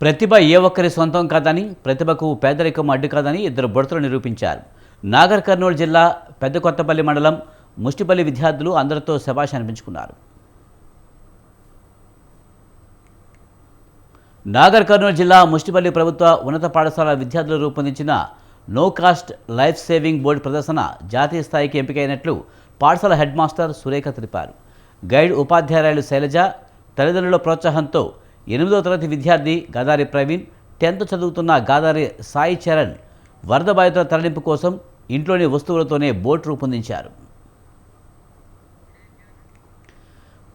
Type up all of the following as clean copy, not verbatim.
ప్రతిభ ఏ ఒక్కరి సొంతం కాదని, ప్రతిభకు పేదరికం అడ్డు కాదని ఇద్దరు బొడతలు నిరూపించారు. నాగర్ కర్నూలు జిల్లా పెద్దకొత్తపల్లి మండలం ముష్టిపల్లి విద్యార్థులు అందరితో శభాష్ అనిపించుకున్నారు. నాగర్ కర్నూలు జిల్లా ముష్టిపల్లి ప్రభుత్వ ఉన్నత పాఠశాల విద్యార్థులు రూపొందించిన no cost life saving board ప్రదర్శన జాతీయ స్థాయికి ఎంపికైనట్లు పాఠశాల హెడ్ మాస్టర్ సురేఖ తెలిపారు. గైడ్ ఉపాధ్యాయురాలు శైలజ తల్లిదండ్రుల ప్రోత్సాహంతో 8వ తరగతి విద్యార్థి గాదారి ప్రవీణ్, 10th చదువుతున్న గాదారి సాయి చరణ్ వరద బాధితుల తరలింపు కోసం ఇంట్లోని వస్తువులతోనే బోట్ రూపొందించారు.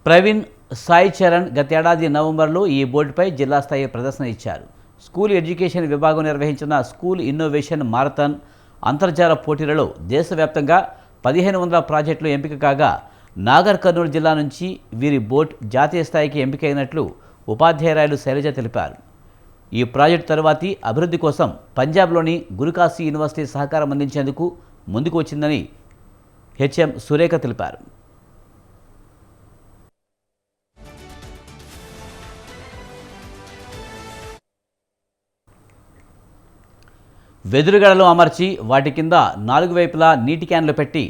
ప్రవీణ్, సాయి చరణ్ గతేడాది నవంబర్లో ఈ బోర్డుపై జిల్లా స్థాయి ప్రదర్శన ఇచ్చారు. స్కూల్ ఎడ్యుకేషన్ విభాగం నిర్వహించిన స్కూల్ ఇన్నోవేషన్ మారథాన్ అంతర్జాల పోటీలలో దేశవ్యాప్తంగా 1500 ప్రాజెక్టులు ఎంపిక కాగా నాగర్ కర్నూలు జిల్లా నుంచి వీరి బోట్ జాతీయ స్థాయికి ఎంపికైనట్లు ఉపాధ్యాయురాలు శైలజ తెలిపారు. ఈ ప్రాజెక్టు తరువాతి అభివృద్ధి కోసం పంజాబ్లోని గురుకాశీ యూనివర్సిటీ సహకారం అందించేందుకు ముందుకు వచ్చిందని హెచ్ఎం సురేఖ తెలిపారు. వెదురుగడలు అమర్చి వాటి కింద 4 వైపులా నీటి క్యాన్లు పెట్టి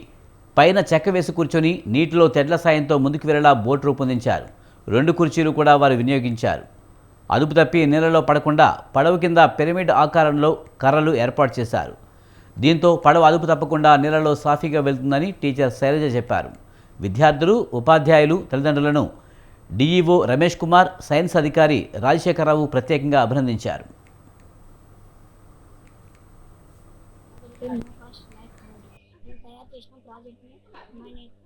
పైన చెక్క వేసి కూర్చొని నీటిలో తెడ్ల సాయంతో ముందుకు వెళ్లేలా బోట్ రూపొందించారు. 2 కుర్చీలు కూడా వారు వినియోగించారు. అదుపు తప్పి నీళ్ళలో పడకుండా పడవ కింద పిరమిడ్ ఆకారంలో కర్రలు ఏర్పాటు చేశారు. దీంతో పడవ అదుపు తప్పకుండా నీళ్ళలో సాఫీగా వెళ్తుందని టీచర్ శైలజ చెప్పారు. విద్యార్థులు, ఉపాధ్యాయులు, తల్లిదండ్రులను డిఈఓ రమేష్ కుమార్, సైన్స్ అధికారి రాజశేఖరరావు ప్రత్యేకంగా అభినందించారు.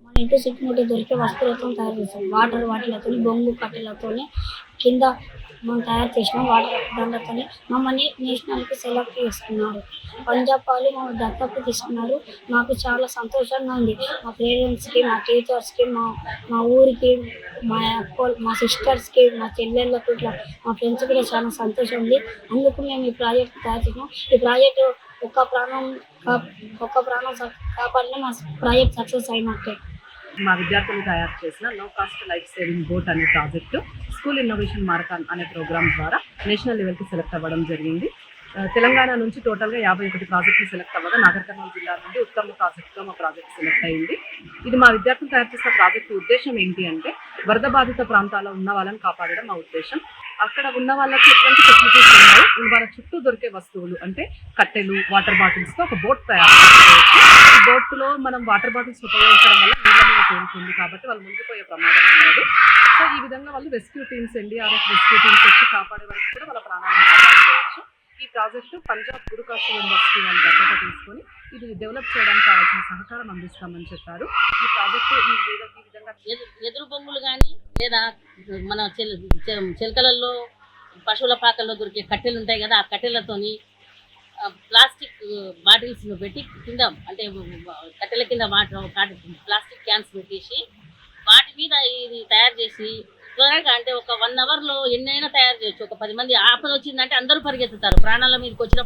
మన ఇంటి చుట్టుముట్టు దొరికే వస్తువులతో తయారు చేస్తాం. వాటర్ వాటిలతో, బొంగు కట్టెలతో కింద మనం తయారు చేసిన వాటర్ దాంట్లతో మమ్మల్ని నేషనల్కి సెలెక్ట్ చేసుకున్నారు. పంజాబ్ వాళ్ళు మమ్మల్ని దత్తత తీసుకున్నారు. మాకు చాలా సంతోషంగా ఉంది. మా పేరెంట్స్కి, మా టీచర్స్కి, మా ఊరికి, మా సిస్టర్స్కి, మా చెల్లెళ్ళకు, ఇట్లా మా ఫ్రెండ్స్ కూడా చాలా సంతోషం ఉంది. అందుకు మేము ఈ ప్రాజెక్ట్ తయారు చేసినాం. ఈ ప్రాజెక్టు ఒక్క ప్రాణం కాపాడిన మా ప్రాజెక్ట్ సక్సెస్ అయినట్టే. మా విద్యార్థులు తయారు చేసిన no cost life saving boat అనే ప్రాజెక్టు స్కూల్ ఇన్నోవేషన్ మారథాన్ అనే ప్రోగ్రామ్ ద్వారా నేషనల్ లెవెల్కి సెలెక్ట్ అవ్వడం జరిగింది. తెలంగాణ నుంచి టోటల్గా 51 ప్రాజెక్టులు సెలెక్ట్ అవ్వగా నాగర్ కర్నూలు జిల్లా నుండి ఉత్తమ ప్రాజెక్టుగా మా ప్రాజెక్ట్ సెలెక్ట్ అయింది. ఇది మా విద్యార్థులు తయారు చేసిన ప్రాజెక్టు ఉద్దేశం ఏంటి అంటే వరద బాధిత ప్రాంతాల్లో ఉన్న వాళ్ళని కాపాడడం మా ఉద్దేశం. అక్కడ ఉన్న వాళ్ళకి ఎటువంటి ఫెసిలిటీస్ ఉన్నాయో వాళ్ళ చుట్టూ దొరికే వస్తువులు అంటే కట్టెలు, వాటర్ బాటిల్స్తో ఒక బోట్ తయారు చేసుకోవచ్చు. ఈ బోట్లో మనం వాటర్ బాటిల్స్ ఉపయోగించడం వల్ల నీళ్ళ మీద తేలుతుంది కాబట్టి వాళ్ళు మునిగిపోయే ప్రమాదం ఉండదు. సో ఈ విధంగా వాళ్ళు rescue teams, NDRF rescue teams వచ్చి కాపాడే వరకు కూడా వాళ్ళ ప్రాణాలను కాపాడుకోవచ్చు. ఈ ప్రాజెక్టు పంజాబ్ గురుకాశీ యూనివర్సిటీ వాళ్ళు దత్తత తీసుకొని ఇది డెవలప్ చేయడానికి కావాల్సిన సహకారం అందిస్తామని చెప్పారు. ఈ ప్రాజెక్టు ఈ విధంగా ఎదురు బొంగులు కానీ లేదా మన చిలకలలో పశువుల పాకల్లో దొరికే కట్టెలు ఉంటాయి కదా, ఆ కట్టెలతోని ప్లాస్టిక్ బాటిల్స్ పెట్టి కింద అంటే కట్టెల కింద వాటర్ ప్లాస్టిక్ క్యాన్స్ పెట్టేసి వాటి మీద ఇది తయారు చేసి త్వరగా అంటే ఒక 1 అవర్లో ఎన్నైనా తయారు చేయొచ్చు. ఒక 10 మంది ఆపద వచ్చిందంటే అందరూ పరిగెత్తుతారు. ప్రాణాల మీదకి వచ్చిన